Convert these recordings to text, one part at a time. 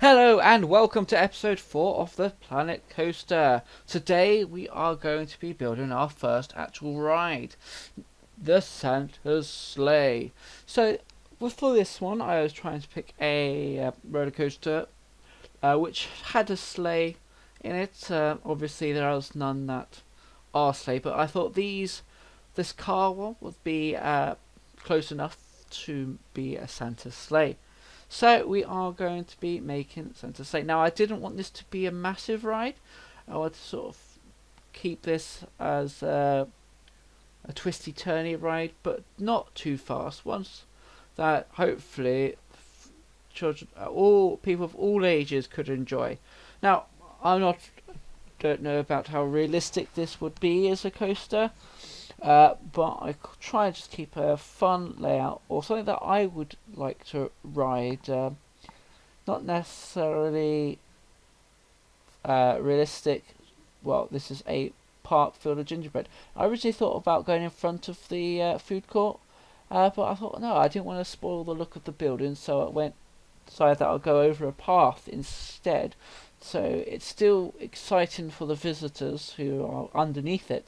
Hello and welcome to episode 4 of the Planet Coaster. Today we are going to be building our first actual ride, the Santa's Sleigh. So for this one I was trying to pick a roller coaster which had a sleigh in it. Obviously there was none that are sleigh, but I thought this car one would be close enough to be a Santa's sleigh. So we are going to be making Santa's Sleigh. Now I didn't want this to be a massive ride. I want to sort of keep this as a twisty turny ride, but not too fast. Once that hopefully children, all people of all ages could enjoy. Now don't know about how realistic this would be as a coaster. But I try and just keep a fun layout or something that I would like to ride. Not necessarily realistic. Well, this is a park filled with gingerbread. I originally thought about going in front of the food court, but I thought no, I didn't want to spoil the look of the building, so decided that I'll go over a path instead. So it's still exciting for the visitors who are underneath it,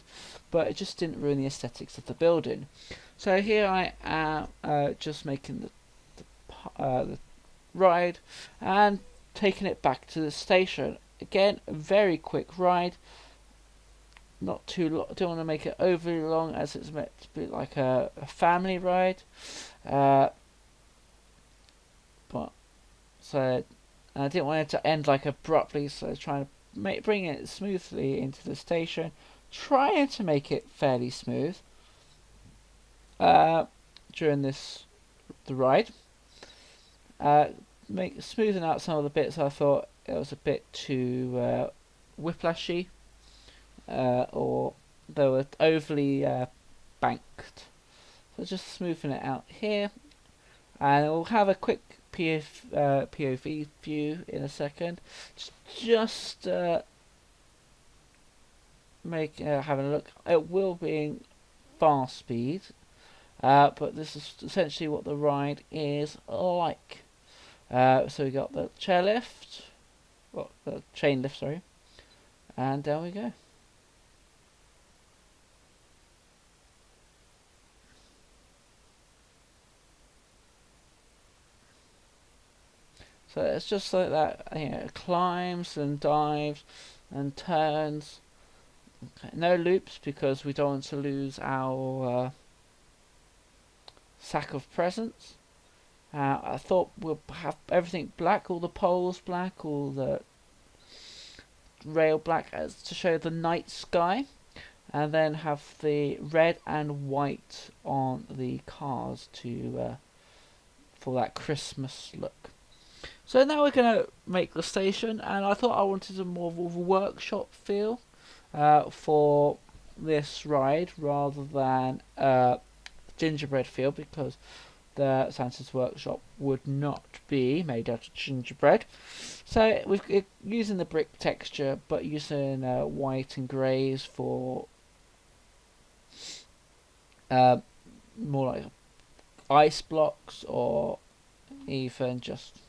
but it just didn't ruin the aesthetics of the building. So here I am just making the ride and taking it back to the station. Again, a very quick ride, not too long. Don't want to make it overly long as it's meant to be like a family ride. Uh, but so I didn't want it to end like abruptly, so I was trying to bring it smoothly into the station, trying to make it fairly smooth during the ride. Smoothing out some of the bits I thought it was a bit too whiplashy, or they were overly banked. So just smoothing it out here, and we'll have a quick POV view in a second. Just having a look. It will be in fast speed, but this is essentially what the ride is like. So we got the the chain lift, sorry, and there we go. So it's just like that, it climbs and dives and turns. Okay, no loops because we don't want to lose our sack of presents. I thought we'll have everything black, all the poles black, all the rail black, as to show the night sky, and then have the red and white on the cars to for that Christmas look. So now we're going to make the station, and I thought I wanted a more of a workshop feel for this ride rather than gingerbread feel, because the Santa's workshop would not be made out of gingerbread. So we're using the brick texture, but using white and greys for more like ice blocks, or even just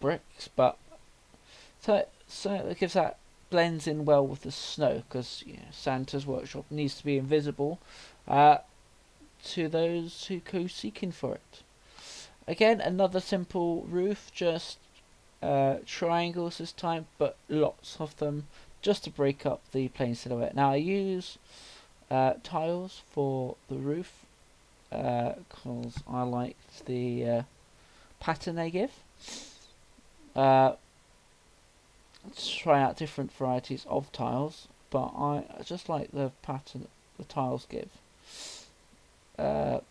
bricks. But so it gives that blends in well with the snow, because Santa's workshop needs to be invisible to those who go seeking for it. Again, another simple roof, just triangles this time, but lots of them, just to break up the plain silhouette. Now I use tiles for the roof because I liked the pattern they give. Try out different varieties of tiles, but I just like the pattern the tiles give. Before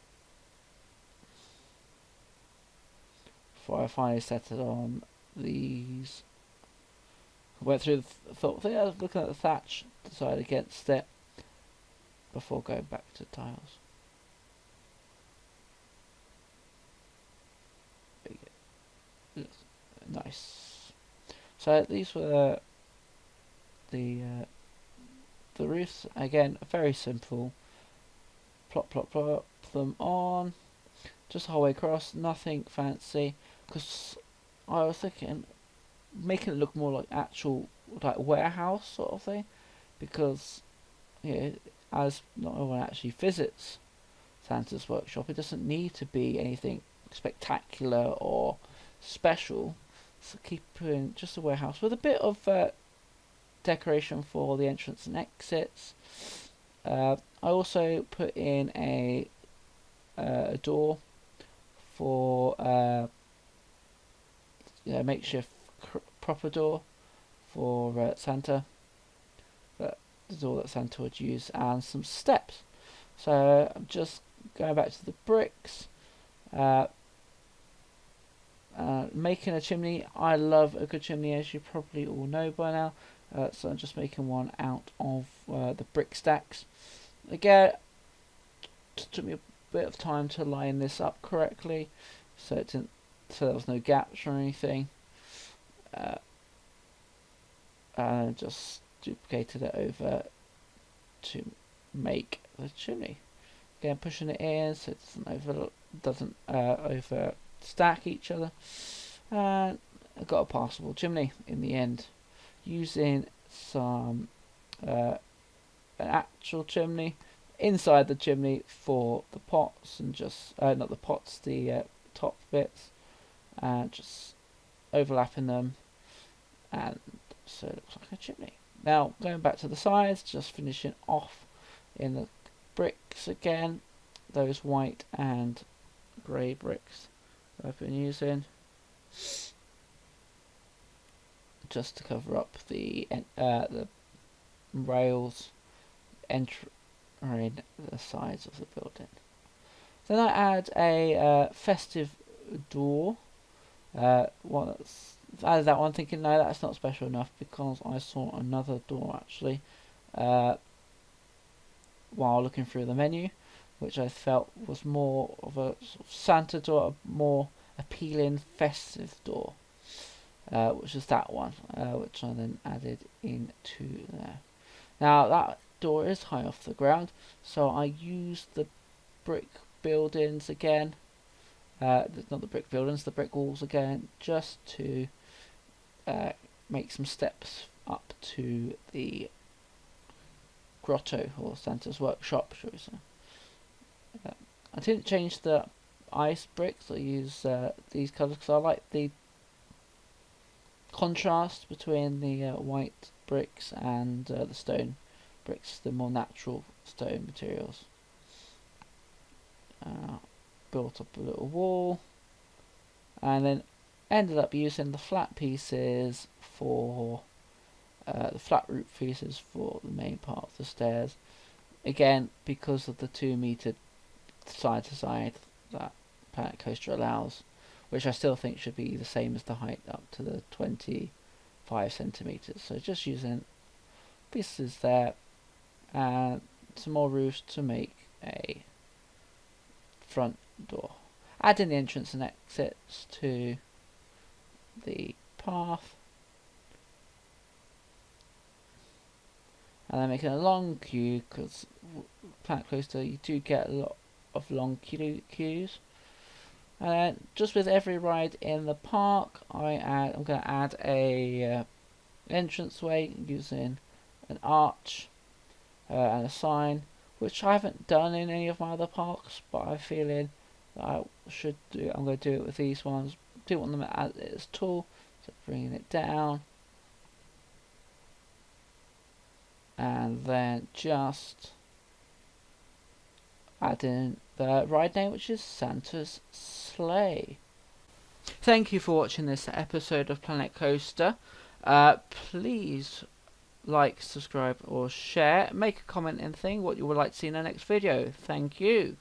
I finally settled on these, I went through thought, I was looking at the thatch, decided against it before going back to tiles. Nice. So these were the roofs. Again, very simple. Plop, plop, plop them on. Just the whole way across. Nothing fancy. because I was thinking making it look more like actual like warehouse sort of thing, because as not everyone actually visits Santa's workshop, it doesn't need to be anything spectacular or special. So keep in just a warehouse with a bit of decoration for the entrance and exits. I also put in a door for makeshift proper door for Santa, the door that Santa would use, and some steps. So I'm just going back to the bricks. Making a chimney. I love a good chimney, as you probably all know by now. So I'm just making one out of the brick stacks. Again, it took me a bit of time to line this up correctly, so it didn't, so there was no gaps or anything. And just duplicated it over to make the chimney. Again, pushing it in so it doesn't over stack each other, and I got a passable chimney in the end, using some an actual chimney inside the chimney for the pots, and just not the pots, the top bits, and just overlapping them, and so it looks like a chimney. Now going back to the sides, just finishing off in the bricks again, those white and grey bricks I've been using, just to cover up the rails entering the sides of the building. Then I add a festive door. Added that one, thinking no, that's not special enough, because I saw another door actually while looking through the menu, which I felt was more of a sort of Santa door, a more appealing festive door, which is that one, which I then added into there. Now that door is high off the ground, so I used the brick buildings again, not the brick buildings, the brick walls again, just to make some steps up to the grotto, or Santa's workshop, shall we say. I didn't change the ice bricks. I use these colours because I like the contrast between the white bricks and the stone bricks, the more natural stone materials. Built up a little wall, and then ended up using the flat pieces for the flat roof pieces for the main part of the stairs. Again, because of the 2 meter side to side that Planet Coaster allows, which I still think should be the same as the height up to the 25 centimeters. So just using pieces there, and some more roofs to make a front door. Adding the entrance and exits to the path, and then making a long queue, because Planet Coaster you do get a lot of long queues. And then just with every ride in the park, I'm going to add a entranceway using an arch and a sign, which I haven't done in any of my other parks, but I'm feeling that I should do. I'm going to do it with these ones. Do want them as tall, so bringing it down, and then just add in the ride name, which is Santa's Sleigh. Thank you for watching this episode of Planet Coaster. Please like, subscribe or share. Make a comment and thing what you would like to see in the next video. Thank you.